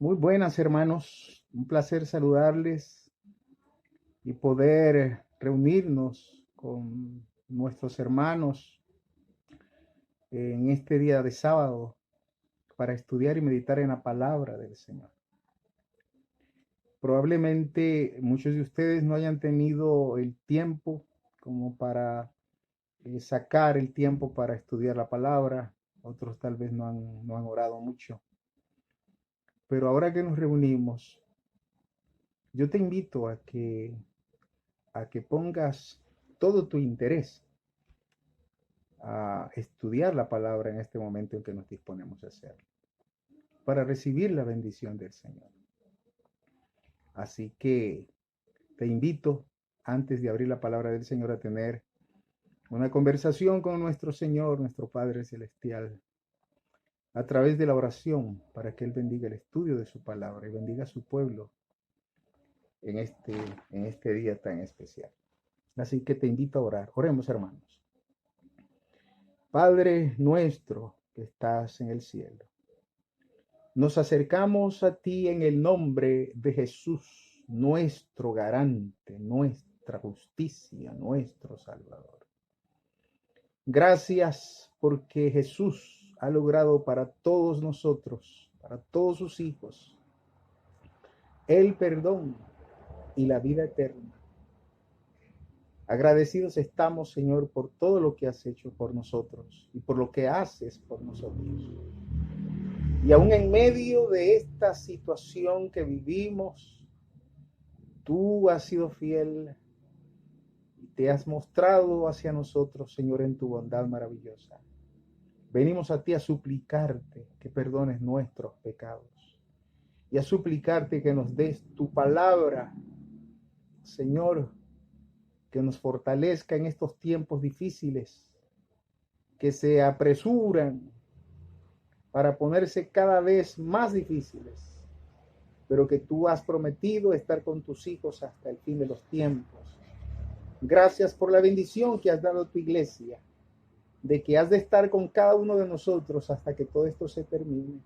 Muy buenas, hermanos. Un placer saludarles y poder reunirnos con nuestros hermanos en este día de sábado para estudiar y meditar en la palabra del Señor. Probablemente muchos de ustedes no hayan tenido el tiempo como para sacar el tiempo para estudiar la palabra. Otros tal vez no han orado mucho. Pero ahora que nos reunimos, yo te invito a que pongas todo tu interés a estudiar la palabra en este momento en que nos disponemos a hacerlo, para recibir la bendición del Señor. Así que te invito, antes de abrir la palabra del Señor, a tener una conversación con nuestro Señor, nuestro Padre Celestial, a través de la oración, para que Él bendiga el estudio de su palabra y bendiga a su pueblo en este día tan especial. Así que te invito a orar. Oremos, hermanos. Padre nuestro que estás en el cielo, nos acercamos a ti en el nombre de Jesús, nuestro garante, nuestra justicia, nuestro Salvador. Gracias porque Jesús ha logrado para todos nosotros, para todos sus hijos, el perdón y la vida eterna. Agradecidos estamos, Señor, por todo lo que has hecho por nosotros y por lo que haces por nosotros. Y aún en medio de esta situación que vivimos, tú has sido fiel y te has mostrado hacia nosotros, Señor, en tu bondad maravillosa. Venimos a ti a suplicarte que perdones nuestros pecados y a suplicarte que nos des tu palabra, Señor, que nos fortalezca en estos tiempos difíciles, que se apresuran para ponerse cada vez más difíciles, pero que tú has prometido estar con tus hijos hasta el fin de los tiempos. Gracias por la bendición que has dado a tu iglesia, de que has de estar con cada uno de nosotros hasta que todo esto se termine.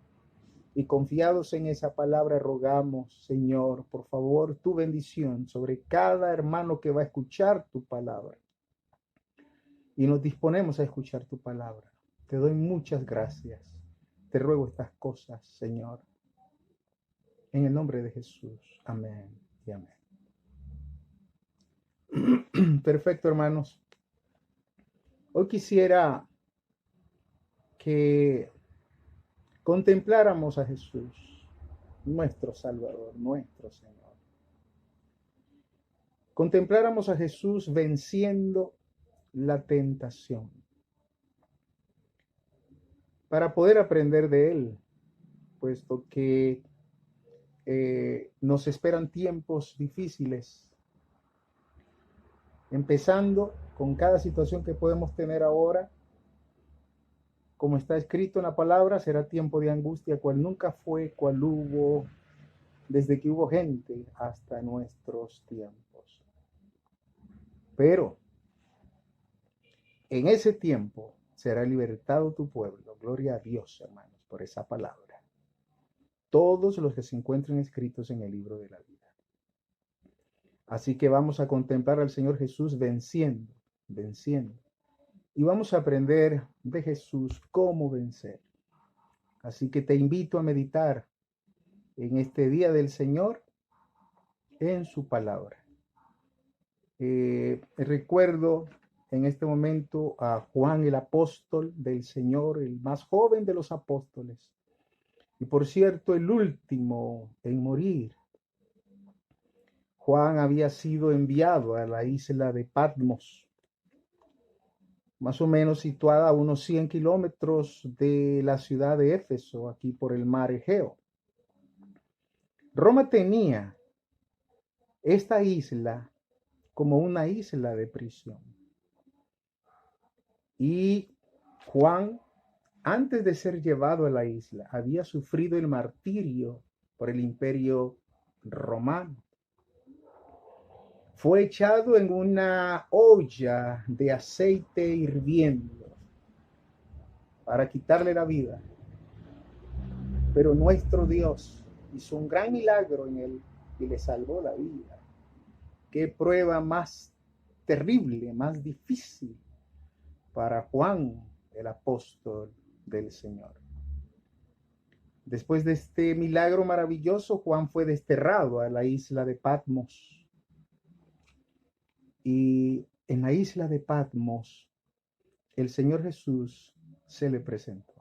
Y confiados en esa palabra, rogamos, Señor, por favor, tu bendición sobre cada hermano que va a escuchar tu palabra. Y nos disponemos a escuchar tu palabra. Te doy muchas gracias. Te ruego estas cosas, Señor, en el nombre de Jesús. Amén y amén. Perfecto, hermanos. Hoy quisiera que contempláramos a Jesús, nuestro Salvador, nuestro Señor. Contempláramos a Jesús venciendo la tentación para poder aprender de Él, puesto que nos esperan tiempos difíciles, empezando con cada situación que podemos tener ahora. Como está escrito en la palabra, será tiempo de angustia, cual nunca fue, cual hubo desde que hubo gente hasta nuestros tiempos. Pero en ese tiempo será libertado tu pueblo. Gloria a Dios, hermanos, por esa palabra. Todos los que se encuentren escritos en el libro de la vida. Así que vamos a contemplar al Señor Jesús venciendo. Y vamos a aprender de Jesús cómo vencer. Así que te invito a meditar en este día del Señor en su palabra. Recuerdo en este momento a Juan el apóstol del Señor, el más joven de los apóstoles, y por cierto el último en morir. Juan había sido enviado a la isla de Patmos, más o menos situada a unos 100 kilómetros de la ciudad de Éfeso, aquí por el mar Egeo. Roma tenía esta isla como una isla de prisión. Y Juan, antes de ser llevado a la isla, había sufrido el martirio por el imperio romano. Fue echado en una olla de aceite hirviendo para quitarle la vida. Pero nuestro Dios hizo un gran milagro en él y le salvó la vida. Qué prueba más terrible, más difícil para Juan, el apóstol del Señor. Después de este milagro maravilloso, Juan fue desterrado a la isla de Patmos. Y en la isla de Patmos, el Señor Jesús se le presentó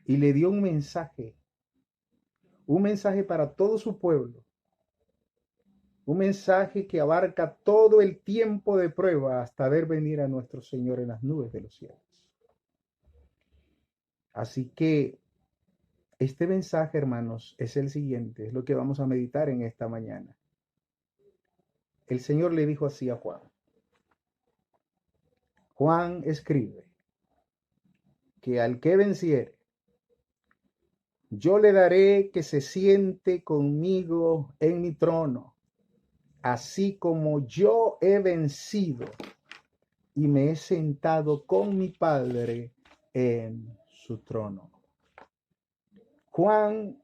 y le dio un mensaje para todo su pueblo, un mensaje que abarca todo el tiempo de prueba hasta ver venir a nuestro Señor en las nubes de los cielos. Así que este mensaje, hermanos, es el siguiente, es lo que vamos a meditar en esta mañana. El Señor le dijo así a Juan. Juan escribe que al que venciere, yo le daré que se siente conmigo en mi trono, así como yo he vencido y me he sentado con mi Padre en su trono. Juan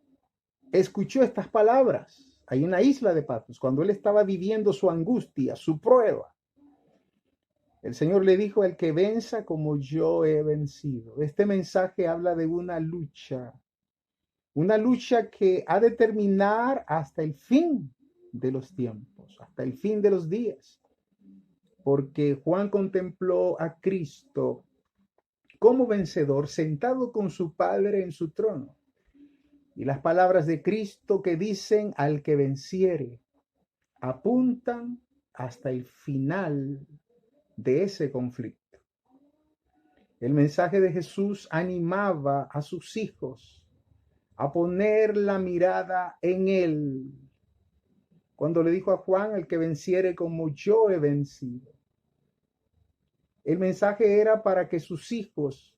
escuchó estas palabras ahí en la isla de Patmos, cuando él estaba viviendo su angustia, su prueba. El Señor le dijo, el que venza como yo he vencido. Este mensaje habla de una lucha que ha de terminar hasta el fin de los tiempos, hasta el fin de los días. Porque Juan contempló a Cristo como vencedor, sentado con su Padre en su trono. Y las palabras de Cristo que dicen al que venciere, apuntan hasta el final de ese conflicto. El mensaje de Jesús animaba a sus hijos a poner la mirada en Él. Cuando le dijo a Juan, el que venciere como yo he vencido. El mensaje era para que sus hijos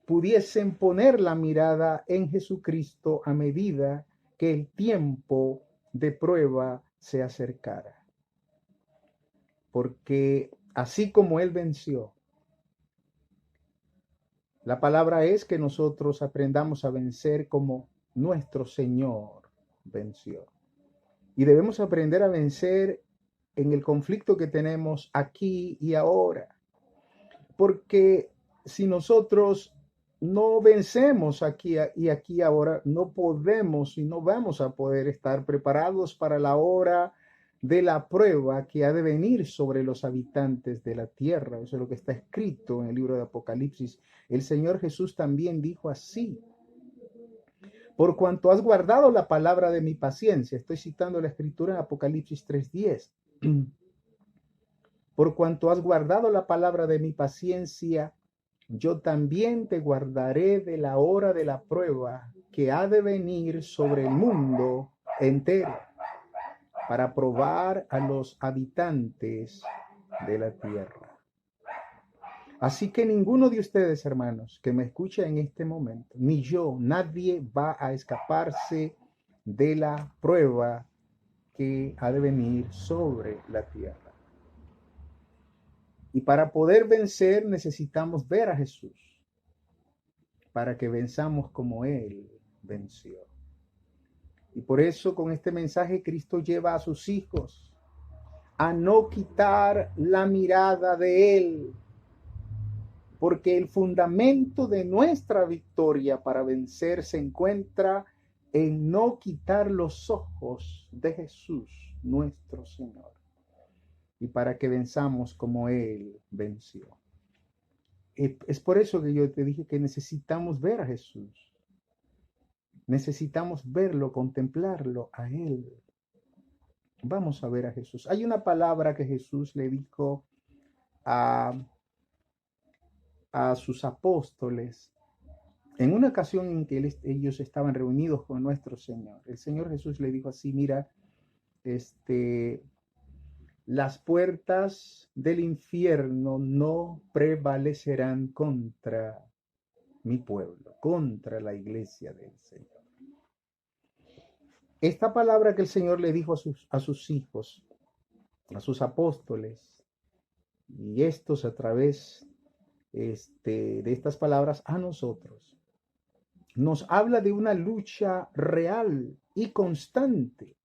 pudiesen poner la mirada en Jesucristo a medida que el tiempo de prueba se acercara. Porque así como Él venció, la palabra es que nosotros aprendamos a vencer como nuestro Señor venció. Y debemos aprender a vencer en el conflicto que tenemos aquí y ahora. Porque si nosotros no vencemos aquí y aquí ahora, no podemos y no vamos a poder estar preparados para la hora de la prueba que ha de venir sobre los habitantes de la tierra. Eso es lo que está escrito en el libro de Apocalipsis. El Señor Jesús también dijo así. Por cuanto has guardado la palabra de mi paciencia. Estoy citando la escritura en Apocalipsis 3:10. Por cuanto has guardado la palabra de mi paciencia, yo también te guardaré de la hora de la prueba que ha de venir sobre el mundo entero, para probar a los habitantes de la tierra. Así que ninguno de ustedes, hermanos, que me escucha en este momento, ni yo, nadie va a escaparse de la prueba que ha de venir sobre la tierra. Y para poder vencer necesitamos ver a Jesús, para que venzamos como Él venció. Y por eso con este mensaje Cristo lleva a sus hijos a no quitar la mirada de Él, porque el fundamento de nuestra victoria para vencer se encuentra en no quitar los ojos de Jesús, nuestro Señor, y para que venzamos como Él venció. Es por eso que yo te dije que necesitamos ver a Jesús. Necesitamos verlo, contemplarlo a Él. Vamos a ver a Jesús. Hay una palabra que Jesús le dijo a sus apóstoles en una ocasión en que ellos estaban reunidos con nuestro Señor. El Señor Jesús le dijo así, mira, las puertas del infierno no prevalecerán contra mi pueblo, contra la iglesia del Señor. Esta palabra que el Señor le dijo a sus hijos, a sus apóstoles, y estos a través de estas palabras a nosotros, nos habla de una lucha real y constante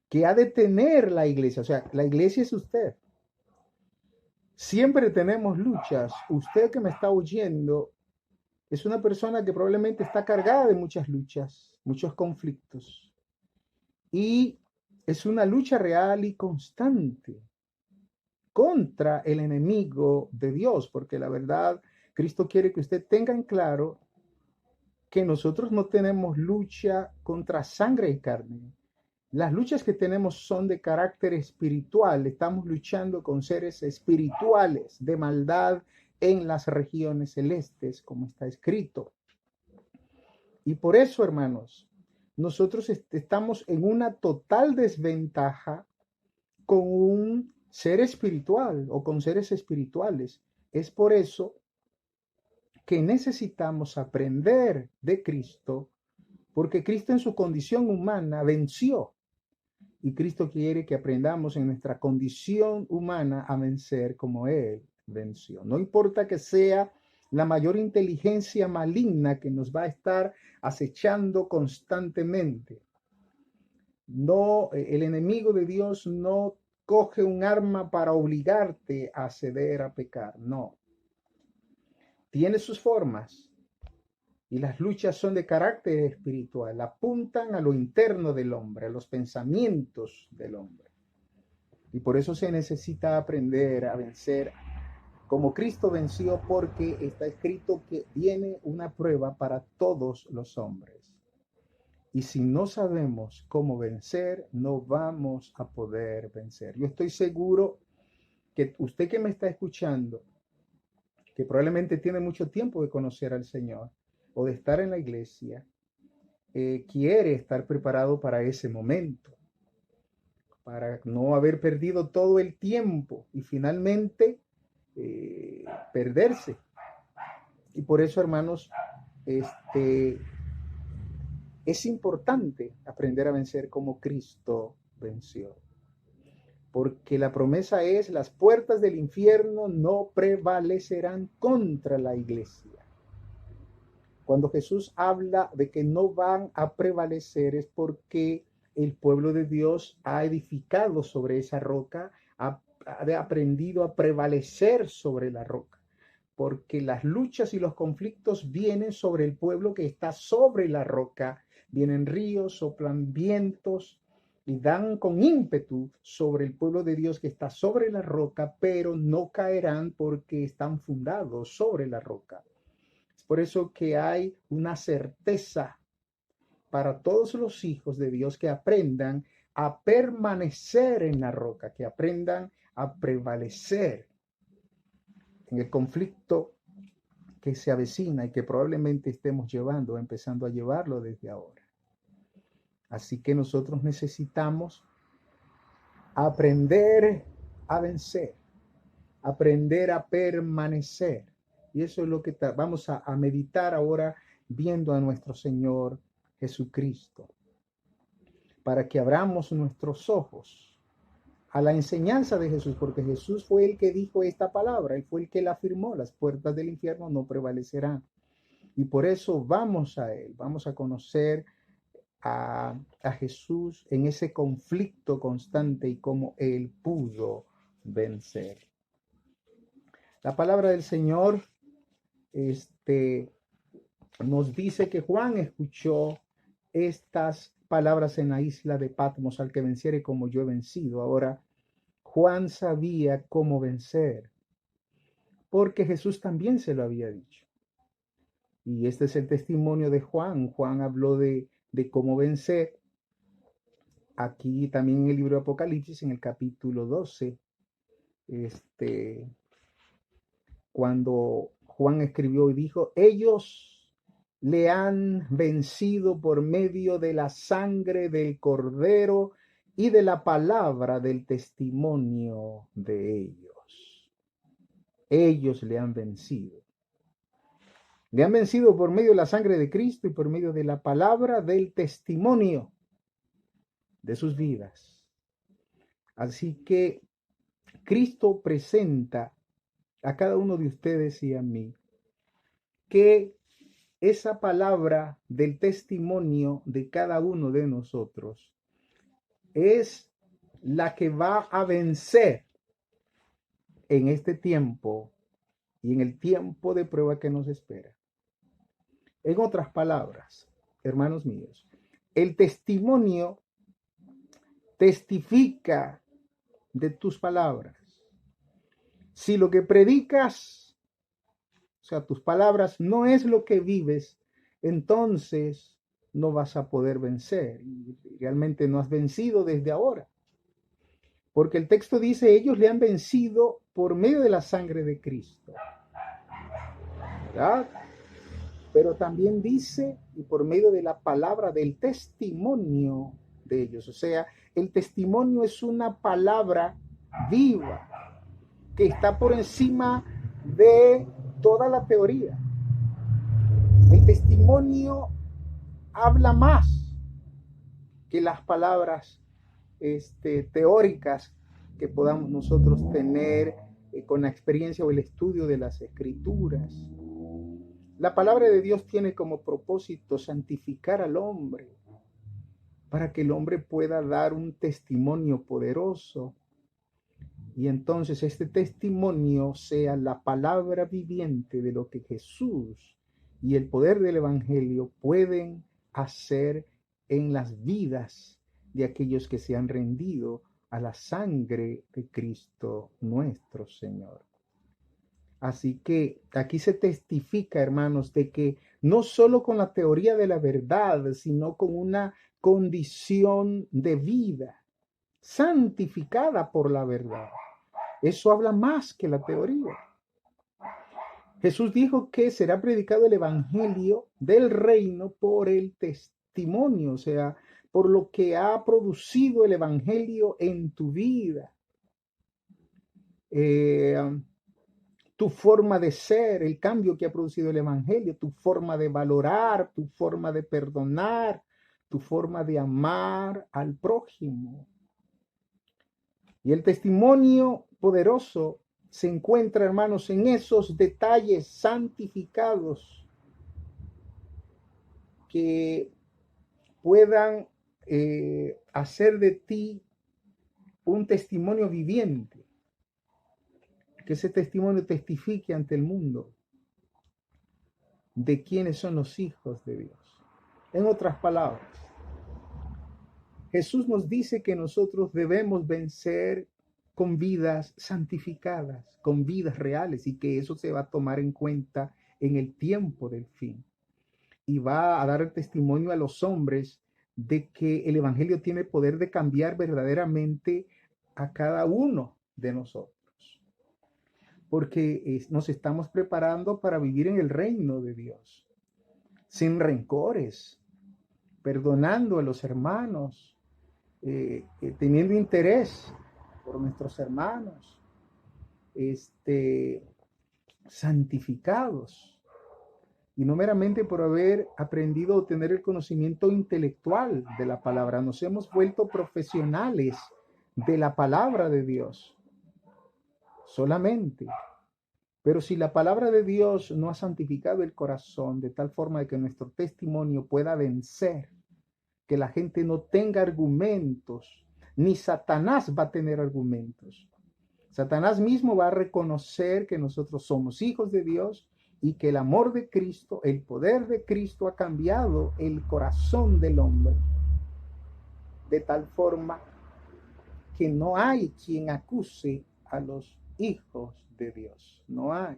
que ha de tener la iglesia. O sea, la iglesia es usted. Siempre tenemos luchas. Usted que me está oyendo es una persona que probablemente está cargada de muchas luchas, muchos conflictos. Y es una lucha real y constante contra el enemigo de Dios, porque la verdad, Cristo quiere que usted tenga en claro que nosotros no tenemos lucha contra sangre y carne. Las luchas que tenemos son de carácter espiritual. Estamos luchando con seres espirituales de maldad en las regiones celestes, como está escrito. Y por eso, hermanos, nosotros estamos en una total desventaja con un ser espiritual o con seres espirituales. Es por eso que necesitamos aprender de Cristo, porque Cristo en su condición humana venció. Y Cristo quiere que aprendamos en nuestra condición humana a vencer como Él venció. No importa que sea la mayor inteligencia maligna que nos va a estar acechando constantemente. No, el enemigo de Dios no coge un arma para obligarte a ceder a pecar. No. Tiene sus formas y las luchas son de carácter espiritual. Apuntan a lo interno del hombre, a los pensamientos del hombre. Y por eso se necesita aprender a vencer como Cristo venció, porque está escrito que viene una prueba para todos los hombres. Y si no sabemos cómo vencer, no vamos a poder vencer. Yo estoy seguro que usted que me está escuchando, que probablemente tiene mucho tiempo de conocer al Señor o de estar en la iglesia, quiere estar preparado para ese momento, para no haber perdido todo el tiempo y finalmente perderse. Y por eso, hermanos, es importante aprender a vencer como Cristo venció. Porque la promesa es: las puertas del infierno no prevalecerán contra la iglesia. Cuando Jesús habla de que no van a prevalecer, es porque el pueblo de Dios ha edificado sobre esa roca, ha aprendido a prevalecer sobre la roca. Porque las luchas y los conflictos vienen sobre el pueblo que está sobre la roca. Vienen ríos, soplan vientos y dan con ímpetu sobre el pueblo de Dios que está sobre la roca, pero no caerán porque están fundados sobre la roca. Es por eso que hay una certeza para todos los hijos de Dios, que aprendan a permanecer en la roca, que aprendan a prevalecer en el conflicto que se avecina y que probablemente estemos empezando a llevarlo desde ahora. Así que nosotros necesitamos aprender a vencer, aprender a permanecer. Y eso es lo que vamos a meditar ahora, viendo a nuestro Señor Jesucristo, para que abramos nuestros ojos a la enseñanza de Jesús, porque Jesús fue el que dijo esta palabra, Él fue el que la afirmó: las puertas del infierno no prevalecerán. Y por eso vamos a Él, vamos a conocer a Jesús en ese conflicto constante y cómo Él pudo vencer. La palabra del Señor nos dice que Juan escuchó estas palabras en la isla de Patmos: al que venciere como yo he vencido. Ahora, Juan sabía cómo vencer, porque Jesús también se lo había dicho. Y este es el testimonio de Juan. Juan habló de cómo vencer. Aquí también en el libro de Apocalipsis, en el capítulo 12, cuando Juan escribió y dijo: ellos le han vencido por medio de la sangre del Cordero y de la palabra del testimonio de ellos. Ellos le han vencido. Le han vencido por medio de la sangre de Cristo y por medio de la palabra del testimonio de sus vidas. Así que Cristo presenta a cada uno de ustedes y a mí que esa palabra del testimonio de cada uno de nosotros es la que va a vencer en este tiempo y en el tiempo de prueba que nos espera. En otras palabras, hermanos míos, el testimonio testifica de tus palabras. Si lo que predicas, o sea, tus palabras no es lo que vives, entonces no vas a poder vencer. Y realmente no has vencido desde ahora. Porque el texto dice, ellos le han vencido por medio de la sangre de Cristo. ¿Verdad? Pero también dice, y por medio de la palabra del testimonio de ellos. O sea, el testimonio es una palabra viva que está por encima de toda la teoría. El testimonio habla más que las palabras teóricas que podamos nosotros tener con la experiencia o el estudio de las escrituras. La palabra de Dios tiene como propósito santificar al hombre para que el hombre pueda dar un testimonio poderoso. Y entonces este testimonio sea la palabra viviente de lo que Jesús y el poder del Evangelio pueden hacer en las vidas de aquellos que se han rendido a la sangre de Cristo nuestro Señor. Así que aquí se testifica, hermanos, de que no solo con la teoría de la verdad, sino con una condición de vida santificada por la verdad. Eso habla más que la teoría. Jesús dijo que será predicado el evangelio del reino por el testimonio, o sea, por lo que ha producido el evangelio en tu vida. Tu forma de ser, el cambio que ha producido el evangelio, tu forma de valorar, tu forma de perdonar, tu forma de amar al prójimo. Y el testimonio poderoso se encuentra, hermanos, en esos detalles santificados que puedan hacer de ti un testimonio viviente, que ese testimonio testifique ante el mundo de quiénes son los hijos de Dios. En otras palabras, Jesús nos dice que nosotros debemos vencer con vidas santificadas, con vidas reales, y que eso se va a tomar en cuenta en el tiempo del fin. Y va a dar el testimonio a los hombres de que el evangelio tiene poder de cambiar verdaderamente a cada uno de nosotros. Porque nos estamos preparando para vivir en el reino de Dios, sin rencores, perdonando a los hermanos, teniendo interés por nuestros hermanos, santificados, y no meramente por haber aprendido o tener el conocimiento intelectual de la palabra. Nos hemos vuelto profesionales de la palabra de Dios solamente. Pero si la palabra de Dios no ha santificado el corazón de tal forma de que nuestro testimonio pueda vencer, que la gente no tenga argumentos, ni Satanás va a tener argumentos. Satanás mismo va a reconocer que nosotros somos hijos de Dios y que el amor de Cristo, el poder de Cristo ha cambiado el corazón del hombre, de tal forma que no hay quien acuse a los hijos de Dios. No hay.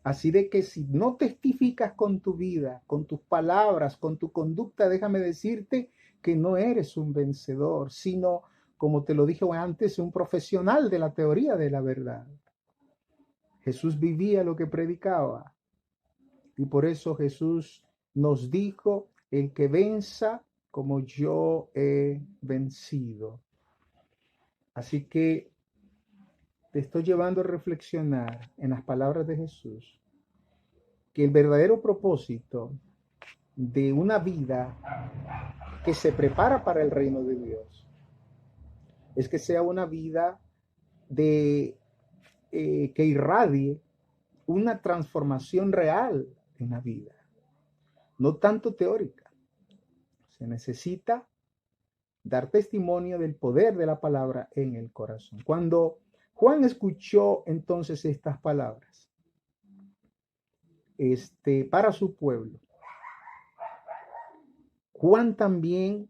Así de que si no testificas con tu vida, con tus palabras, con tu conducta, déjame decirte que no eres un vencedor, sino, como te lo dije antes, un profesional de la teoría de la verdad. Jesús vivía lo que predicaba. Y por eso Jesús nos dijo, el que venza como yo he vencido. Así que te estoy llevando a reflexionar en las palabras de Jesús, que el verdadero propósito de una vida que se prepara para el reino de Dios es que sea una vida que irradie una transformación real en la vida. no tanto teórica. Se necesita dar testimonio del poder de la palabra en el corazón. Cuando Juan escuchó entonces estas palabras, para su pueblo, Juan también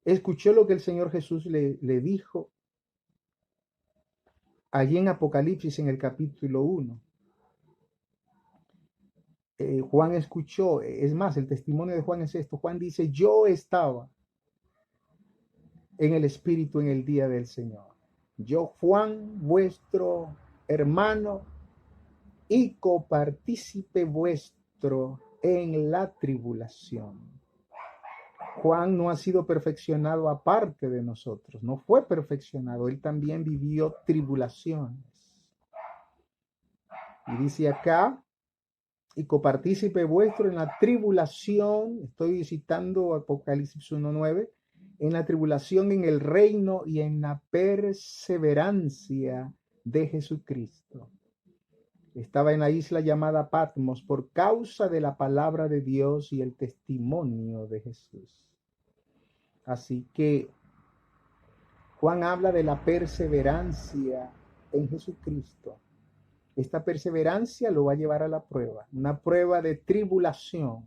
escuchó lo que el Señor Jesús le dijo allí en Apocalipsis en el capítulo 1. Juan escuchó, es más, el testimonio de Juan es esto. Juan dice, yo estaba en el Espíritu en el día del Señor. Yo, Juan, vuestro hermano y copartícipe vuestro en la tribulación. Juan no ha sido perfeccionado aparte de nosotros, no fue perfeccionado, él también vivió tribulaciones. Y dice acá, y copartícipe vuestro en la tribulación, estoy citando Apocalipsis 1:9, en la tribulación, en el reino y en la perseverancia de Jesucristo. Estaba en la isla llamada Patmos por causa de la palabra de Dios y el testimonio de Jesús. Así que Juan habla de la perseverancia en Jesucristo. Esta perseverancia lo va a llevar a la prueba, una prueba de tribulación.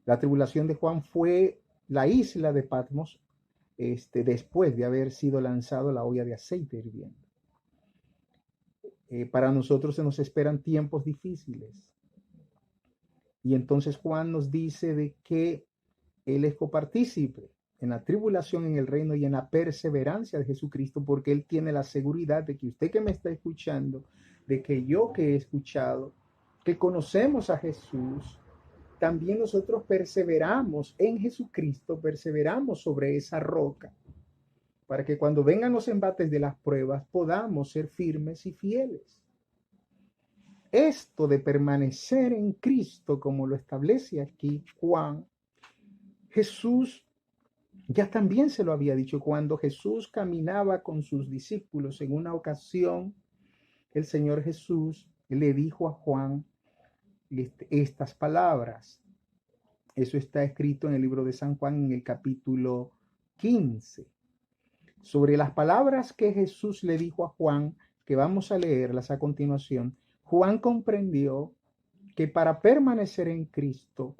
La tribulación de Juan fue la isla de Patmos, después de haber sido lanzado la olla de aceite hirviendo. Para nosotros se nos esperan tiempos difíciles. Y entonces Juan nos dice de que él es copartícipe en la tribulación, en el reino y en la perseverancia de Jesucristo, porque él tiene la seguridad de que usted que me está escuchando, de que yo que he escuchado, que conocemos a Jesús, también nosotros perseveramos en Jesucristo, perseveramos sobre esa roca, para que cuando vengan los embates de las pruebas podamos ser firmes y fieles. Esto de permanecer en Cristo, como lo establece aquí Juan, Jesús ya también se lo había dicho cuando Jesús caminaba con sus discípulos. En una ocasión, el Señor Jesús le dijo a Juan estas palabras. Eso está escrito en el libro de San Juan en el capítulo 15. Sobre las palabras que Jesús le dijo a Juan, que vamos a leerlas a continuación, Juan comprendió que para permanecer en Cristo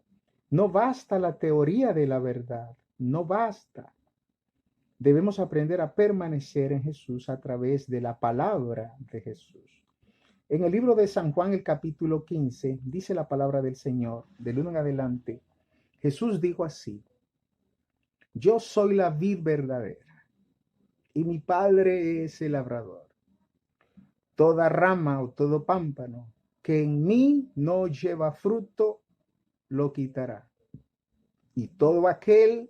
no basta la teoría de la verdad, no basta. Debemos aprender a permanecer en Jesús a través de la palabra de Jesús. En el libro de San Juan, el capítulo 15, dice la palabra del Señor, del 1 en adelante, Jesús dijo así: yo soy la vid verdadera y mi Padre es el labrador. Toda rama o todo pámpano que en mí no lleva fruto, lo quitará. Y todo aquel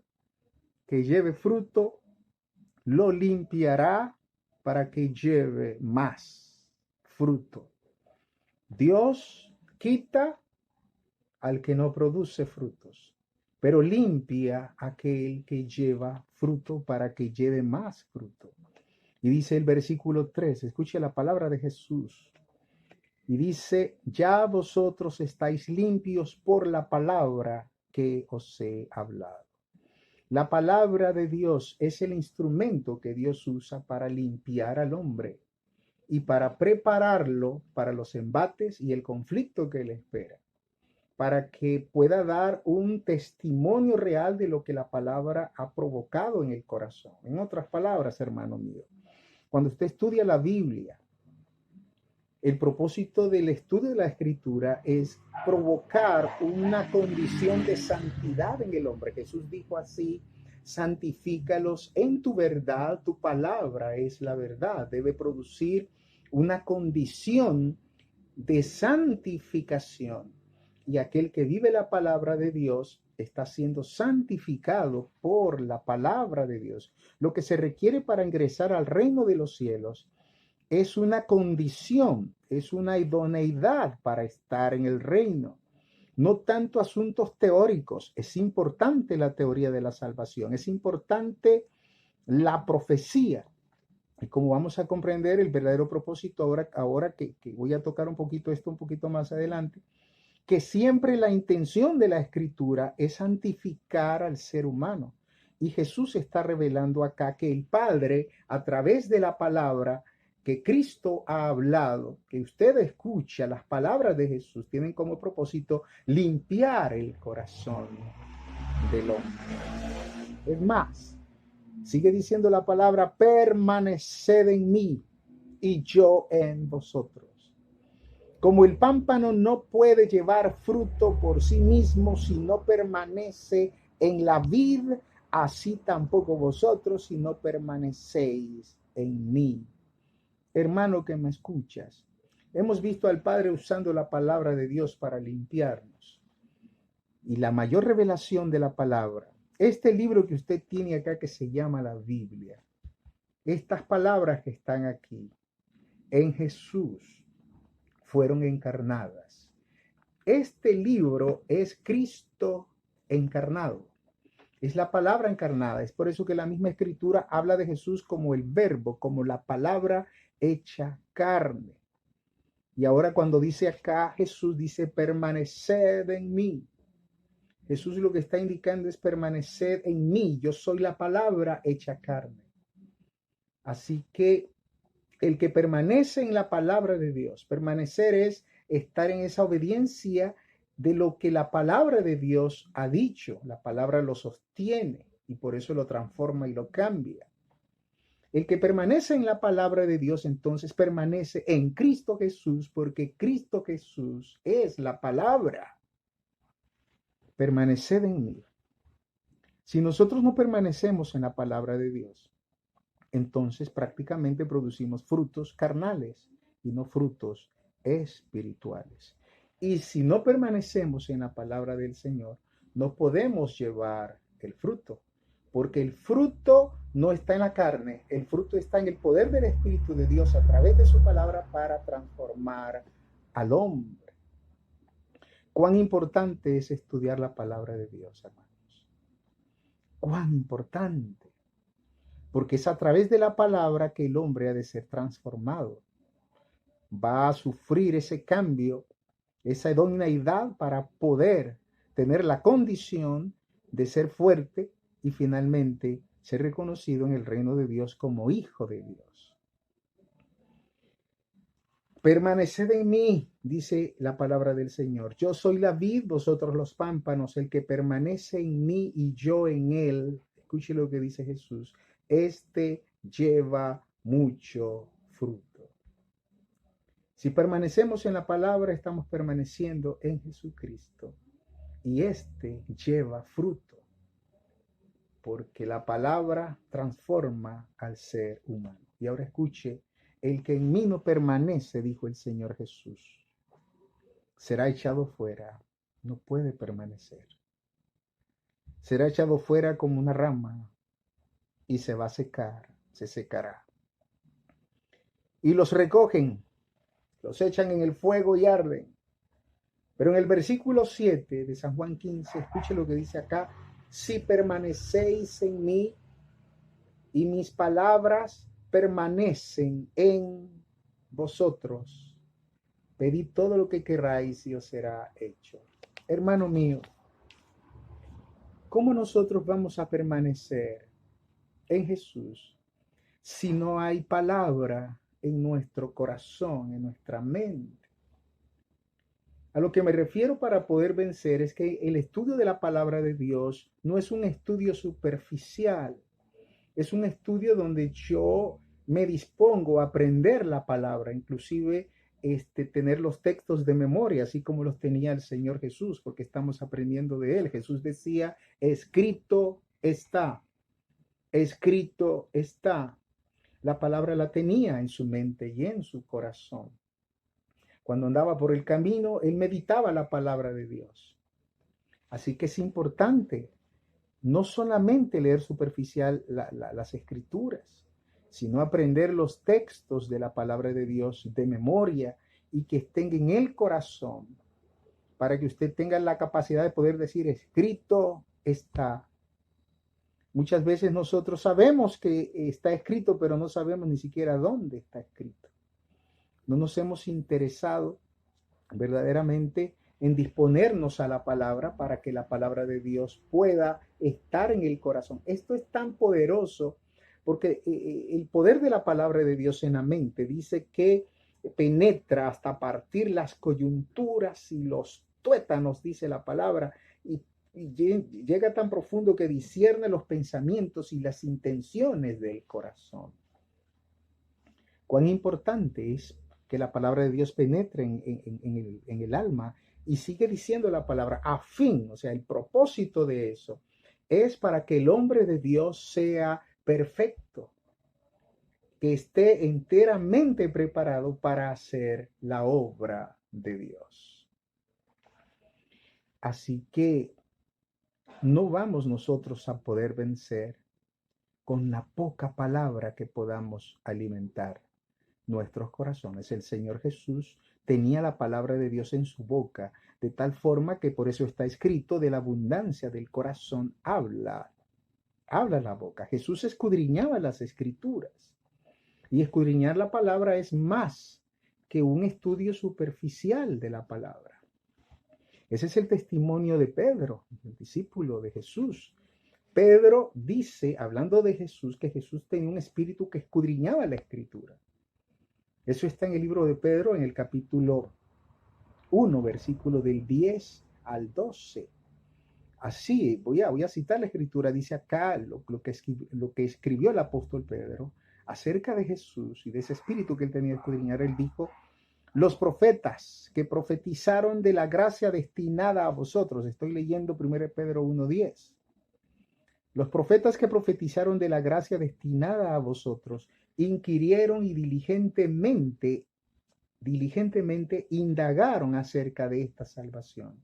que lleve fruto, lo limpiará para que lleve más fruto. Dios quita al que no produce frutos, pero limpia a aquel que lleva fruto para que lleve más fruto. Y dice el versículo 3, escuche la palabra de Jesús. Y dice, ya vosotros estáis limpios por la palabra que os he hablado. La palabra de Dios es el instrumento que Dios usa para limpiar al hombre y para prepararlo para los embates y el conflicto que le espera, para que pueda dar un testimonio real de lo que la palabra ha provocado en el corazón. En otras palabras, hermano mío, cuando usted estudia la Biblia, el propósito del estudio de la Escritura es provocar una condición de santidad en el hombre. Jesús dijo así: santifícalos en tu verdad, tu palabra es la verdad. Debe producir una condición de santificación. Y aquel que vive la palabra de Dios está siendo santificado por la palabra de Dios. Lo que se requiere para ingresar al reino de los cielos es una condición, es una idoneidad para estar en el reino. No tanto asuntos teóricos. Es importante la teoría de la salvación, es importante la profecía. Y como vamos a comprender el verdadero propósito ahora que voy a tocar un poquito esto un poquito más adelante, que siempre la intención de la Escritura es santificar al ser humano. Y Jesús está revelando acá que el Padre, a través de la palabra que Cristo ha hablado, que usted escucha, las palabras de Jesús tienen como propósito limpiar el corazón del hombre. Es más, sigue diciendo la palabra, permaneced en mí y yo en vosotros. Como el pámpano no puede llevar fruto por sí mismo si no permanece en la vid, así tampoco vosotros si no permanecéis en mí. Hermano que me escuchas, hemos visto al Padre usando la palabra de Dios para limpiarnos. Y la mayor revelación de la palabra, este libro que usted tiene acá que se llama la Biblia, estas palabras que están aquí, en Jesús, fueron encarnadas. Este libro es Cristo encarnado. Es la palabra encarnada. Es por eso que la misma Escritura habla de Jesús como el verbo, como la palabra hecha carne. Y ahora cuando dice acá, Jesús dice, permaneced en mí. Jesús lo que está indicando es permaneced en mí. Yo soy la palabra hecha carne. Así que el que permanece en la palabra de Dios, permanecer es estar en esa obediencia de lo que la palabra de Dios ha dicho. La palabra lo sostiene y por eso lo transforma y lo cambia. El que permanece en la palabra de Dios, entonces permanece en Cristo Jesús, porque Cristo Jesús es la palabra. Permaneced en mí. Si nosotros no permanecemos en la palabra de Dios, entonces prácticamente producimos frutos carnales y no frutos espirituales. Y si no permanecemos en la palabra del Señor, no podemos llevar el fruto, porque el fruto no está en la carne, el fruto está en el poder del Espíritu de Dios a través de su palabra para transformar al hombre. Cuán importante es estudiar la palabra de Dios, hermanos. Cuán importante. Porque es a través de la palabra que el hombre ha de ser transformado. Va a sufrir ese cambio, esa idoneidad para poder tener la condición de ser fuerte y finalmente ser reconocido en el reino de Dios como hijo de Dios. Permaneced en mí, dice la palabra del Señor. Yo soy la vid, vosotros los pámpanos. El que permanece en mí y yo en él, escuche lo que dice Jesús, este lleva mucho fruto. Si permanecemos en la palabra, estamos permaneciendo en Jesucristo. Y este lleva fruto, porque la palabra transforma al ser humano. Y ahora escuche, el que en mí no permanece, dijo el Señor Jesús, será echado fuera, no puede permanecer. Será echado fuera como una rama y se va a secar, se secará. Y los recogen, los echan en el fuego y arden. Pero en el versículo 7 de San Juan 15, escuche lo que dice acá, si permanecéis en mí y mis palabras permanecen en vosotros, pedid todo lo que queráis y os será hecho. Hermano mío, ¿cómo nosotros vamos a permanecer en Jesús si no hay palabra en nuestro corazón, en nuestra mente? A lo que me refiero para poder vencer es que el estudio de la palabra de Dios no es un estudio superficial, es un estudio donde yo me dispongo a aprender la palabra, inclusive tener los textos de memoria, así como los tenía el Señor Jesús, porque estamos aprendiendo de él. Jesús decía, escrito está, escrito está. La palabra la tenía en su mente y en su corazón. Cuando andaba por el camino, él meditaba la palabra de Dios. Así que es importante no solamente leer superficial las escrituras, sino aprender los textos de la palabra de Dios de memoria y que estén en el corazón para que usted tenga la capacidad de poder decir, escrito está. Muchas veces nosotros sabemos que está escrito, pero no sabemos ni siquiera dónde está escrito. No nos hemos interesado verdaderamente en disponernos a la palabra para que la palabra de Dios pueda estar en el corazón. Esto es tan poderoso porque el poder de la palabra de Dios en la mente dice que penetra hasta partir las coyunturas y los tuétanos, dice la palabra, y llega tan profundo que discierne los pensamientos y las intenciones del corazón. Cuán importante es que la palabra de Dios penetre en el alma. Y sigue diciendo la palabra a fin, o sea, el propósito de eso es para que el hombre de Dios sea perfecto, que esté enteramente preparado para hacer la obra de Dios. Así que no vamos nosotros a poder vencer con la poca palabra que podamos alimentar nuestros corazones. El Señor Jesús tenía la palabra de Dios en su boca, de tal forma que por eso está escrito, de la abundancia del corazón habla la boca. Jesús escudriñaba las escrituras, y escudriñar la palabra es más que un estudio superficial de la palabra. Ese es el testimonio de Pedro, el discípulo de Jesús. Pedro dice, hablando de Jesús, que Jesús tenía un espíritu que escudriñaba la escritura. Eso está en el libro de Pedro, en el capítulo 1, versículo del 10 al 12. Así, voy a citar la escritura, dice acá lo que escribió el apóstol Pedro acerca de Jesús y de ese espíritu que él tenía que escudriñar. Él dijo, los profetas que profetizaron de la gracia destinada a vosotros, estoy leyendo 1 Pedro 1:10. Los profetas que profetizaron de la gracia destinada a vosotros, inquirieron y diligentemente indagaron acerca de esta salvación,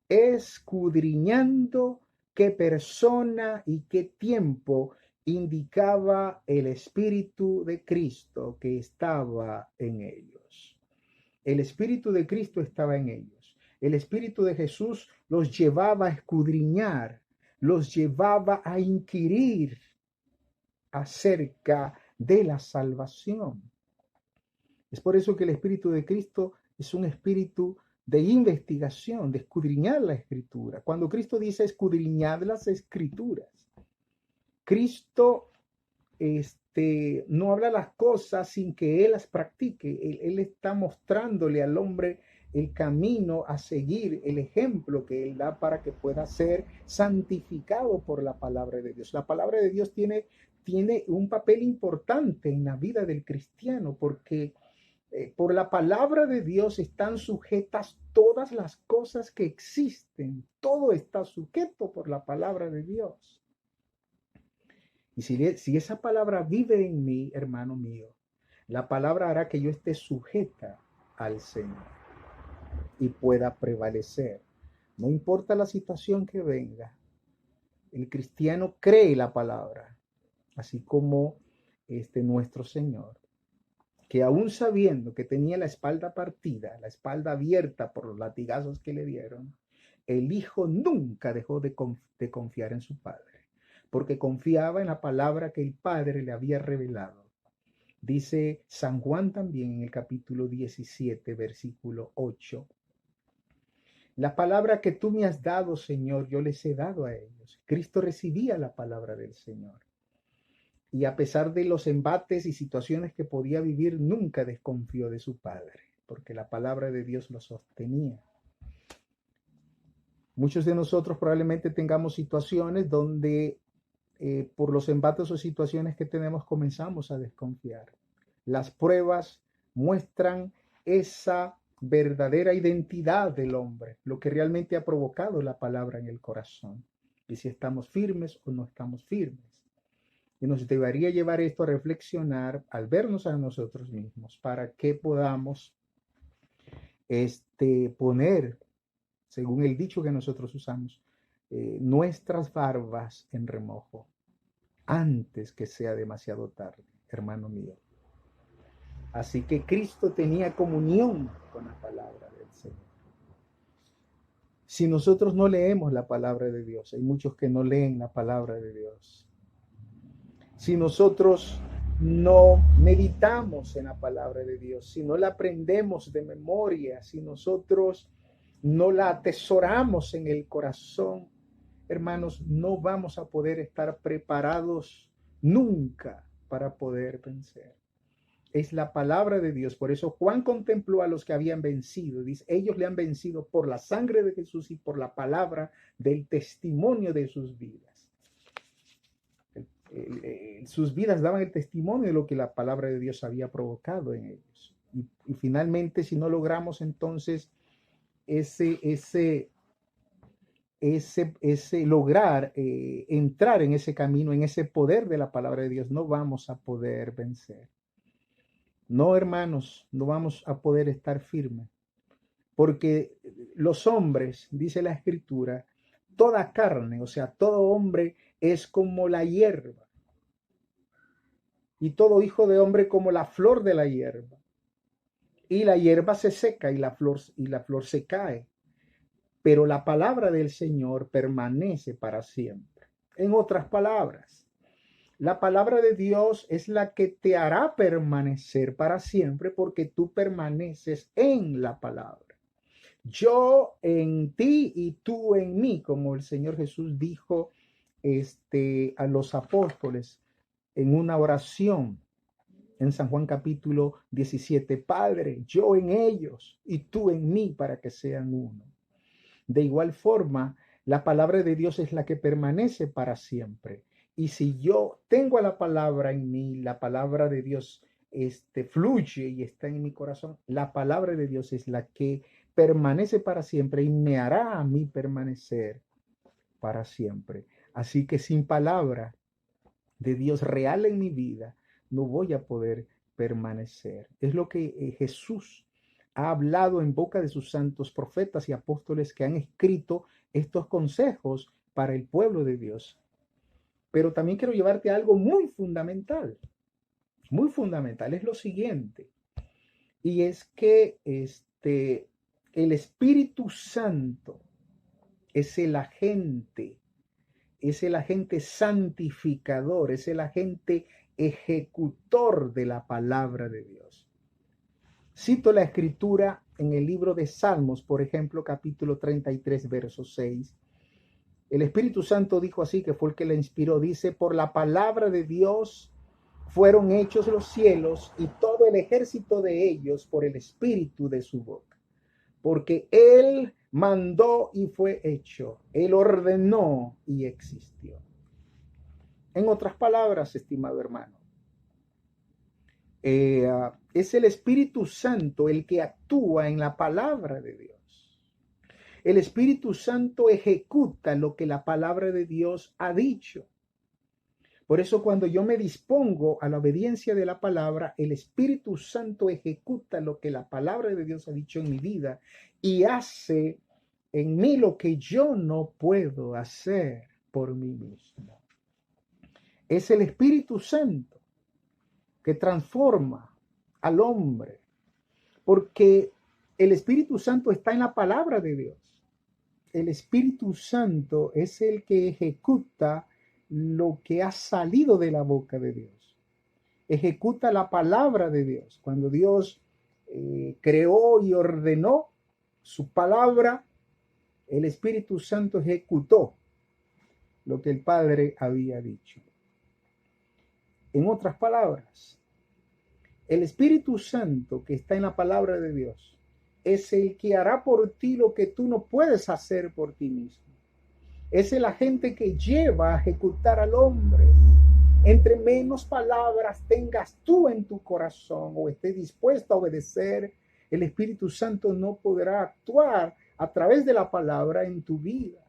escudriñando qué persona y qué tiempo indicaba el Espíritu de Cristo que estaba en ellos. El Espíritu de Cristo estaba en ellos. El Espíritu de Jesús los llevaba a escudriñar, los llevaba a inquirir acerca de la salvación. Es por eso que el Espíritu de Cristo es un espíritu de investigación, de escudriñar la Escritura. Cuando Cristo dice escudriñad las Escrituras, Cristo no habla las cosas sin que Él las practique. Él está mostrándole al hombre el camino a seguir, el ejemplo que Él da para que pueda ser santificado por la palabra de Dios. La palabra de Dios tiene un papel importante en la vida del cristiano, porque por la palabra de Dios están sujetas todas las cosas que existen. Todo está sujeto por la palabra de Dios. Y si esa palabra vive en mí, hermano mío, la palabra hará que yo esté sujeta al Señor y pueda prevalecer. No importa la situación que venga, el cristiano cree la palabra, así como nuestro Señor, que aún sabiendo que tenía la espalda partida, la espalda abierta por los latigazos que le dieron, el Hijo nunca dejó de confiar en su Padre, porque confiaba en la palabra que el Padre le había revelado. Dice San Juan también en el capítulo 17, versículo 8. La palabra que tú me has dado, Señor, yo les he dado a ellos. Cristo recibía la palabra del Señor. Y a pesar de los embates y situaciones que podía vivir, nunca desconfió de su Padre, porque la palabra de Dios lo sostenía. Muchos de nosotros probablemente tengamos situaciones donde por los embates o situaciones que tenemos comenzamos a desconfiar. Las pruebas muestran esa verdadera identidad del hombre, lo que realmente ha provocado la palabra en el corazón, y si estamos firmes o no estamos firmes. Y nos debería llevar esto a reflexionar al vernos a nosotros mismos para que podamos poner, según el dicho que nosotros usamos, nuestras barbas en remojo antes que sea demasiado tarde, hermano mío. Así que Cristo tenía comunión con la palabra del Señor. Si nosotros no leemos la palabra de Dios, hay muchos que no leen la palabra de Dios. Si nosotros no meditamos en la palabra de Dios, si no la aprendemos de memoria, si nosotros no la atesoramos en el corazón, hermanos, no vamos a poder estar preparados nunca para poder vencer. Es la palabra de Dios. Por eso Juan contempló a los que habían vencido. Dice, ellos le han vencido por la sangre de Jesús y por la palabra del testimonio de sus vidas. Sus vidas daban el testimonio de lo que la palabra de Dios había provocado en ellos. Y finalmente, si no logramos entonces ese lograr entrar en ese camino, en ese poder de la palabra de Dios, no vamos a poder vencer. No, hermanos, no vamos a poder estar firmes, porque los hombres, dice la Escritura, toda carne, o sea, todo hombre es como la hierba, y todo hijo de hombre como la flor de la hierba. Y la hierba se seca y la flor se cae, pero la palabra del Señor permanece para siempre. En otras palabras, la palabra de Dios es la que te hará permanecer para siempre porque tú permaneces en la palabra. Yo en ti y tú en mí, como el Señor Jesús dijo a los apóstoles en una oración en San Juan capítulo 17. Padre, yo en ellos y tú en mí para que sean uno. De igual forma, la palabra de Dios es la que permanece para siempre. Y si yo tengo a la palabra en mí, la palabra de Dios fluye y está en mi corazón, la palabra de Dios es la que permanece para siempre y me hará a mí permanecer para siempre. Así que sin palabra de Dios real en mi vida, no voy a poder permanecer. Es lo que Jesús ha hablado en boca de sus santos profetas y apóstoles que han escrito estos consejos para el pueblo de Dios. Pero también quiero llevarte a algo muy fundamental, es lo siguiente, y es que el Espíritu Santo es el agente santificador, es el agente ejecutor de la palabra de Dios. Cito la escritura en el libro de Salmos, por ejemplo, capítulo 33, verso 6. El Espíritu Santo dijo así, que fue el que la inspiró, dice, por la palabra de Dios fueron hechos los cielos y todo el ejército de ellos por el espíritu de su boca. Porque Él mandó y fue hecho, Él ordenó y existió. En otras palabras, estimado hermano, es el Espíritu Santo el que actúa en la palabra de Dios. El Espíritu Santo ejecuta lo que la palabra de Dios ha dicho. Por eso cuando yo me dispongo a la obediencia de la palabra, el Espíritu Santo ejecuta lo que la palabra de Dios ha dicho en mi vida y hace en mí lo que yo no puedo hacer por mí mismo. Es el Espíritu Santo que transforma al hombre, porque el Espíritu Santo está en la palabra de Dios. El Espíritu Santo es el que ejecuta lo que ha salido de la boca de Dios. Ejecuta la palabra de Dios. Cuando Dios creó y ordenó su palabra, el Espíritu Santo ejecutó lo que el Padre había dicho. En otras palabras, el Espíritu Santo que está en la palabra de Dios es el que hará por ti lo que tú no puedes hacer por ti mismo. Es el agente que lleva a ejecutar al hombre. Entre menos palabras tengas tú en tu corazón o estés dispuesto a obedecer, el Espíritu Santo no podrá actuar a través de la palabra en tu vida.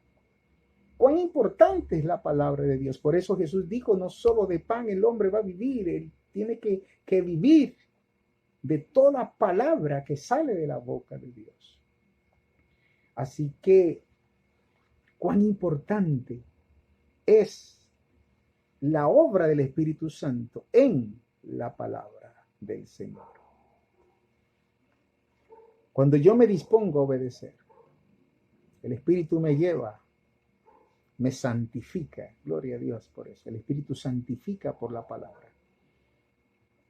Cuán importante es la palabra de Dios. Por eso Jesús dijo, no solo de pan el hombre va a vivir, él tiene que vivir de toda palabra que sale de la boca de Dios. Así que, cuán importante es la obra del Espíritu Santo en la palabra del Señor. Cuando yo me dispongo a obedecer, el Espíritu me lleva, me santifica. Gloria a Dios por eso. El Espíritu santifica por la palabra.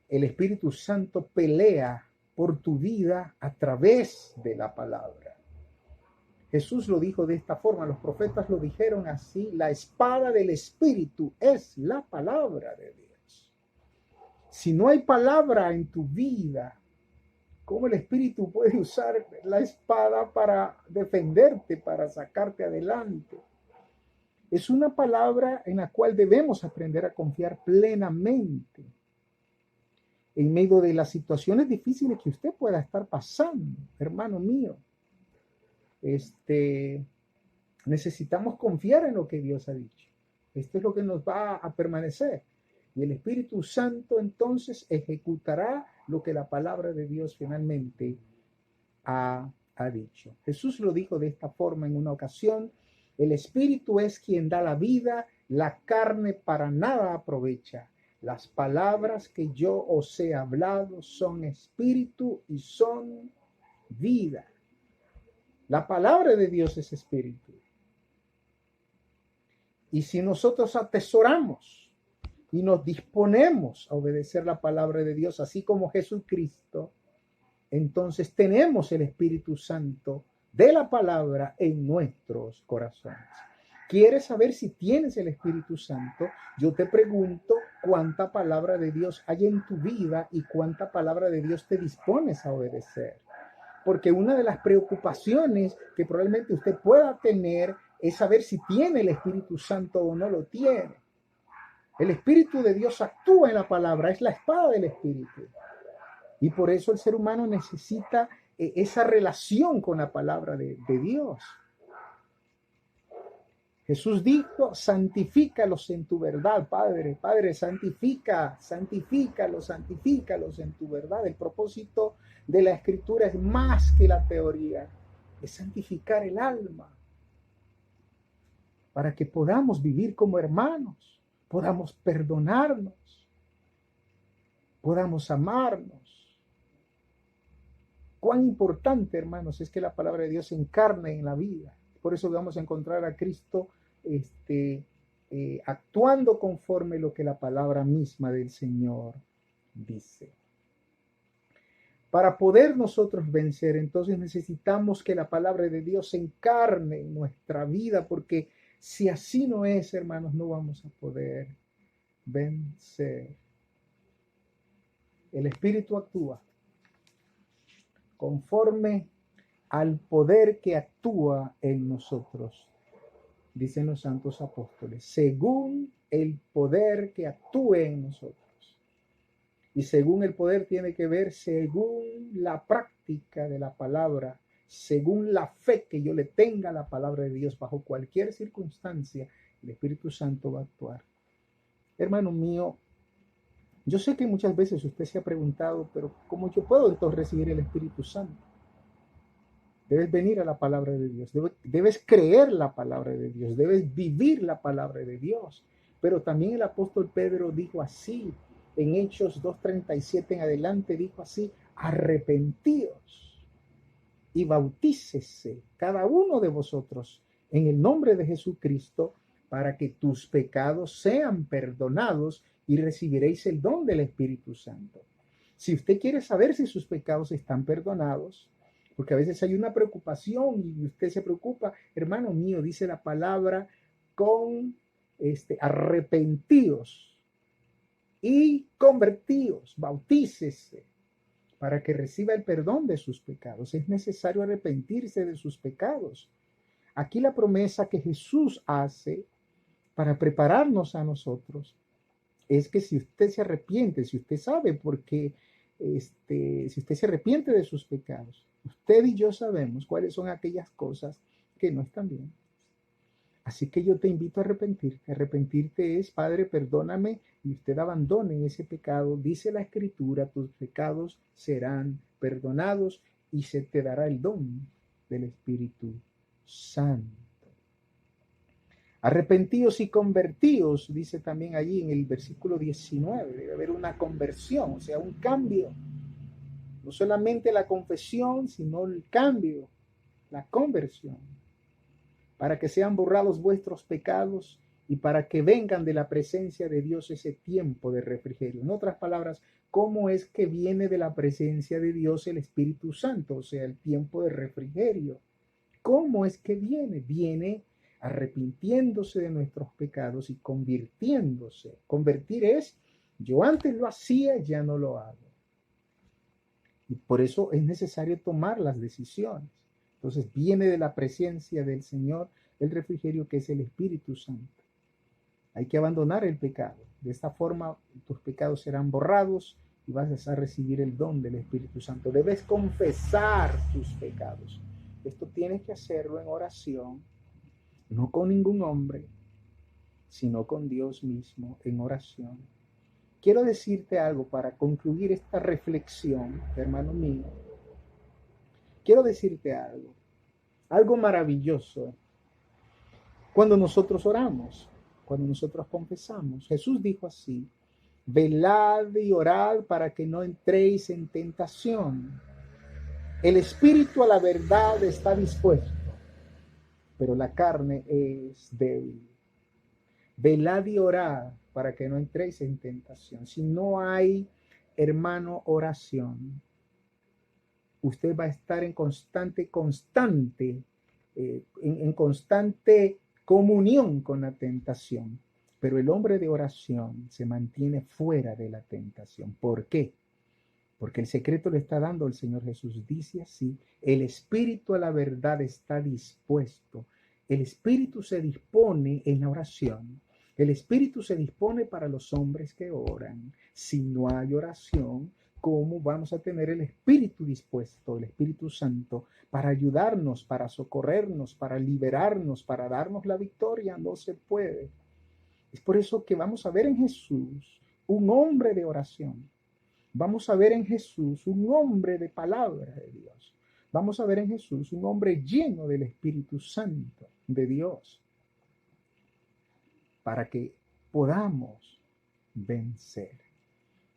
El Espíritu Santo pelea por tu vida a través de la palabra. Jesús lo dijo de esta forma, los profetas lo dijeron así: la espada del Espíritu es la palabra de Dios. Si no hay palabra en tu vida, ¿cómo el Espíritu puede usar la espada para defenderte, para sacarte adelante? Es una palabra en la cual debemos aprender a confiar plenamente en medio de las situaciones difíciles que usted pueda estar pasando, hermano mío. Necesitamos confiar en lo que Dios ha dicho. Esto es lo que nos va a permanecer. Y el Espíritu Santo entonces ejecutará lo que la palabra de Dios finalmente ha dicho. Jesús lo dijo de esta forma en una ocasión: el Espíritu es quien da la vida, la carne para nada aprovecha. Las palabras que yo os he hablado son espíritu y son vida. La palabra de Dios es espíritu. Y si nosotros atesoramos y nos disponemos a obedecer la palabra de Dios, así como Jesucristo, entonces tenemos el Espíritu Santo de la palabra en nuestros corazones. ¿Quieres saber si tienes el Espíritu Santo? Yo te pregunto, ¿cuánta palabra de Dios hay en tu vida y cuánta palabra de Dios te dispones a obedecer? Porque una de las preocupaciones que probablemente usted pueda tener es saber si tiene el Espíritu Santo o no lo tiene. El Espíritu de Dios actúa en la palabra, es la espada del Espíritu. Y por eso el ser humano necesita esa relación con la palabra de Dios. Jesús dijo: santifícalos en tu verdad, Padre. Padre, santifícalos en tu verdad. El propósito de la Escritura es más que la teoría, es santificar el alma, para que podamos vivir como hermanos, podamos perdonarnos, podamos amarnos. Cuán importante, hermanos, es que la palabra de Dios se encarne en la vida. Por eso vamos a encontrar a Cristo actuando conforme lo que la palabra misma del Señor dice. Para poder nosotros vencer, entonces necesitamos que la palabra de Dios se encarne en nuestra vida, porque si así no es, hermanos, no vamos a poder vencer. El Espíritu actúa conforme al poder que actúa en nosotros, dicen los santos apóstoles, según el poder que actúe en nosotros. Y según el poder tiene que ver según la práctica de la palabra, según la fe que yo le tenga a la palabra de Dios bajo cualquier circunstancia, el Espíritu Santo va a actuar. Hermano mío, yo sé que muchas veces usted se ha preguntado, pero ¿cómo yo puedo entonces recibir el Espíritu Santo? Debes venir a la palabra de Dios, debes creer la palabra de Dios, debes vivir la palabra de Dios. Pero también el apóstol Pedro dijo así, en Hechos 2:37 en adelante, dijo así: arrepentíos y bautícese cada uno de vosotros en el nombre de Jesucristo para que tus pecados sean perdonados y recibiréis el don del Espíritu Santo. Si usted quiere saber si sus pecados están perdonados, porque a veces hay una preocupación y usted se preocupa, hermano mío, dice la palabra, con arrepentíos y convertíos, bautícese para que reciba el perdón de sus pecados. Es necesario arrepentirse de sus pecados. Aquí la promesa que Jesús hace para prepararnos a nosotros es que si usted se arrepiente, si usted sabe porque si usted se arrepiente de sus pecados, usted y yo sabemos cuáles son aquellas cosas que no están bien. Así que yo te invito a arrepentirte. Arrepentirte es: Padre, perdóname, y usted abandone ese pecado. Dice la Escritura: tus pecados serán perdonados y se te dará el don del Espíritu Santo. Arrepentíos y convertíos, dice también allí en el versículo 19. Debe haber una conversión, o sea, un cambio. No solamente la confesión, sino el cambio, la conversión, para que sean borrados vuestros pecados y para que vengan de la presencia de Dios ese tiempo de refrigerio. En otras palabras, ¿cómo es que viene de la presencia de Dios el Espíritu Santo? O sea, el tiempo de refrigerio. cómo es que viene? Viene arrepintiéndose de nuestros pecados y convirtiéndose. Convertir es, yo antes lo hacía, ya no lo hago. Y por eso es necesario tomar las decisiones. Entonces viene de la presencia del Señor el refrigerio que es el Espíritu Santo. Hay que abandonar el pecado. De esta forma tus pecados serán borrados y vas a recibir el don del Espíritu Santo. Debes confesar tus pecados. Esto tienes que hacerlo en oración, no con ningún hombre, sino con Dios mismo en oración. Quiero decirte algo para concluir esta reflexión, hermano mío. Quiero decirte algo maravilloso. Cuando nosotros oramos, cuando nosotros confesamos, Jesús dijo así: velad y orad para que no entréis en tentación. El espíritu a la verdad está dispuesto, pero la carne es débil. Velad y orad para que no entréis en tentación. Si no hay, hermano, oración, usted va a estar en constante comunión con la tentación. Pero el hombre de oración se mantiene fuera de la tentación. ¿Por qué? Porque el secreto le está dando el Señor Jesús. Dice así: el espíritu a la verdad está dispuesto. El espíritu se dispone en la oración. El espíritu se dispone para los hombres que oran. Si no hay oración, ¿cómo vamos a tener el espíritu dispuesto, el Espíritu Santo, para ayudarnos, para socorrernos, para liberarnos, para darnos la victoria? No se puede. Es por eso que vamos a ver en Jesús un hombre de oración. Vamos a ver en Jesús un hombre de palabra de Dios. Vamos a ver en Jesús un hombre lleno del Espíritu Santo de Dios, para que podamos vencer.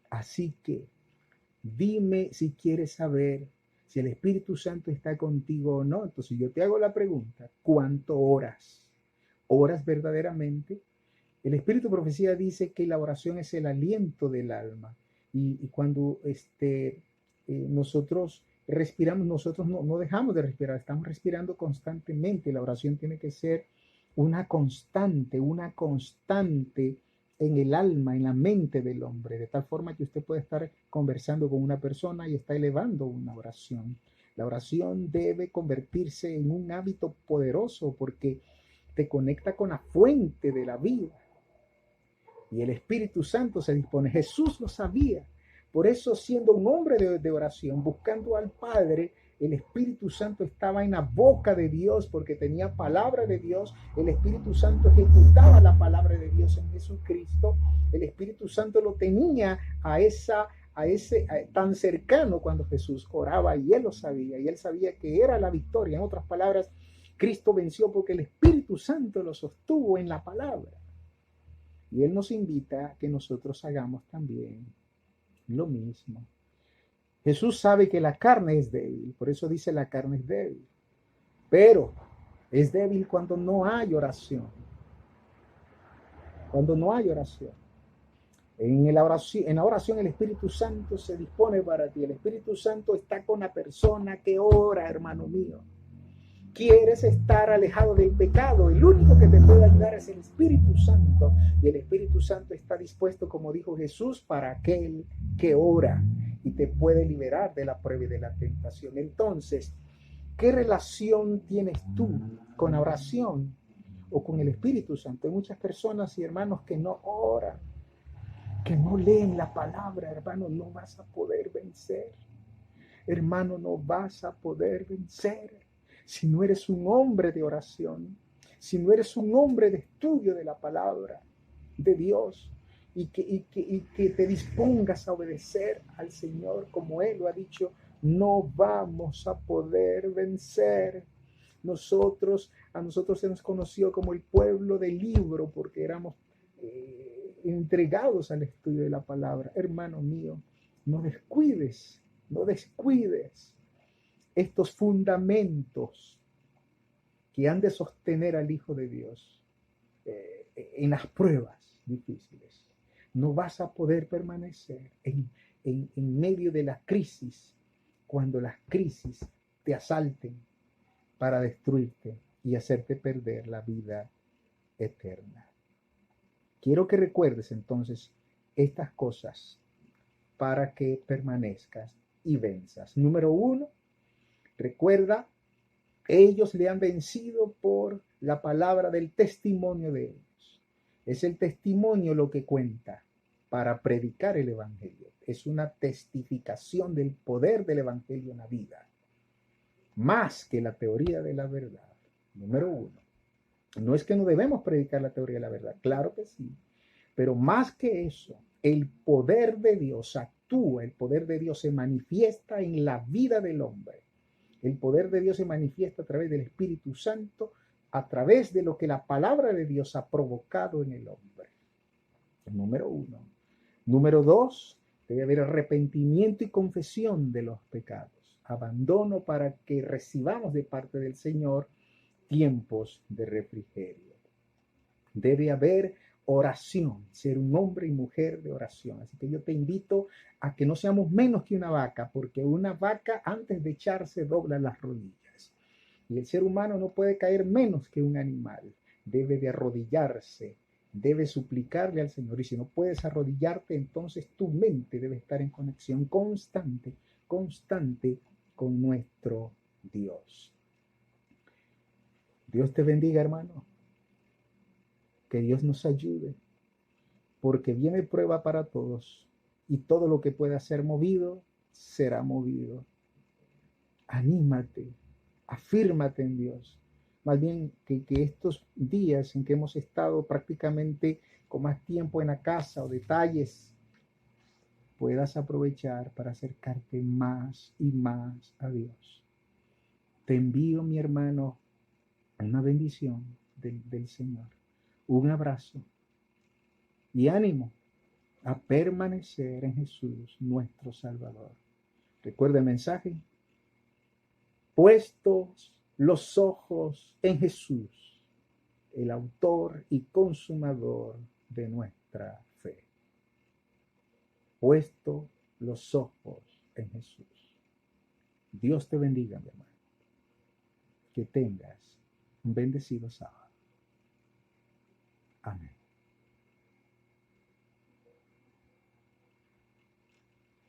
Así que dime si quieres saber si el Espíritu Santo está contigo o no. Entonces yo te hago la pregunta: ¿cuánto oras? ¿Oras verdaderamente? El Espíritu de Profecía dice que la oración es el aliento del alma. Y cuando nosotros respiramos, nosotros no dejamos de respirar, estamos respirando constantemente. La oración tiene que ser una constante en el alma, en la mente del hombre, de tal forma que usted puede estar conversando con una persona y está elevando una oración. La oración debe convertirse en un hábito poderoso porque te conecta con la fuente de la vida. Y el Espíritu Santo se dispone. Jesús lo sabía. Por eso, siendo un hombre de oración, buscando al Padre, el Espíritu Santo estaba en la boca de Dios porque tenía palabra de Dios. El Espíritu Santo ejecutaba la palabra de Dios en Jesucristo. El Espíritu Santo lo tenía tan cercano cuando Jesús oraba, y él lo sabía, y él sabía que era la victoria. En otras palabras, Cristo venció porque el Espíritu Santo lo sostuvo en la palabra. Y él nos invita a que nosotros hagamos también lo mismo. Jesús sabe que la carne es débil, por eso dice: la carne es débil. Pero es débil cuando no hay oración. Cuando no hay oración. En la oración el Espíritu Santo se dispone para ti. El Espíritu Santo está con la persona que ora, hermano mío. Quieres estar alejado del pecado, el único que te puede ayudar es el Espíritu Santo. Y el Espíritu Santo está dispuesto, como dijo Jesús, para aquel que ora, y te puede liberar de la prueba y de la tentación. Entonces, ¿qué relación tienes tú con la oración o con el Espíritu Santo? Hay muchas personas y hermanos que no oran, que no leen la palabra. Hermano, no vas a poder vencer. Hermano, no vas a poder vencer si no eres un hombre de oración, si no eres un hombre de estudio de la palabra de Dios, y que te dispongas a obedecer al Señor como Él lo ha dicho. No vamos a poder vencer. A nosotros se nos conoció como el pueblo del libro porque éramos entregados al estudio de la palabra. Hermano mío, no descuides estos fundamentos que han de sostener al Hijo de Dios en las pruebas difíciles. No vas a poder permanecer en medio de la crisis, cuando las crisis te asalten, para destruirte y hacerte perder la vida eterna. Quiero que recuerdes entonces estas cosas para que permanezcas y venzas. Número 1, recuerda, ellos le han vencido por la palabra del testimonio de ellos. Es el testimonio lo que cuenta para predicar el evangelio. Es una testificación del poder del evangelio en la vida, más que la teoría de la verdad. Número 1, no es que no debemos predicar la teoría de la verdad, claro que sí, pero más que eso, el poder de Dios actúa, el poder de Dios se manifiesta en la vida del hombre. El poder de Dios se manifiesta a través del Espíritu Santo, a través de lo que la palabra de Dios ha provocado en el hombre. Número 1. Número 2, debe haber arrepentimiento y confesión de los pecados. Abandono para que recibamos de parte del Señor tiempos de refrigerio. Debe haber oración, ser un hombre y mujer de oración. Así que yo te invito a que no seamos menos que una vaca, porque una vaca antes de echarse dobla las rodillas. Y el ser humano no puede caer menos que un animal. Debe de arrodillarse, debe suplicarle al Señor. Y si no puedes arrodillarte, entonces tu mente debe estar en conexión constante con nuestro Dios. Dios te bendiga, hermano. Que Dios nos ayude, porque viene prueba para todos y todo lo que pueda ser movido, será movido. Anímate, afírmate en Dios. Más bien que estos días en que hemos estado prácticamente con más tiempo en la casa o detalles, puedas aprovechar para acercarte más y más a Dios. Te envío, mi hermano, una bendición del Señor. Un abrazo y ánimo a permanecer en Jesús, nuestro Salvador. Recuerda el mensaje: puestos los ojos en Jesús, el autor y consumador de nuestra fe. Puesto los ojos en Jesús. Dios te bendiga, mi hermano. Que tengas un bendecido sábado. Amén.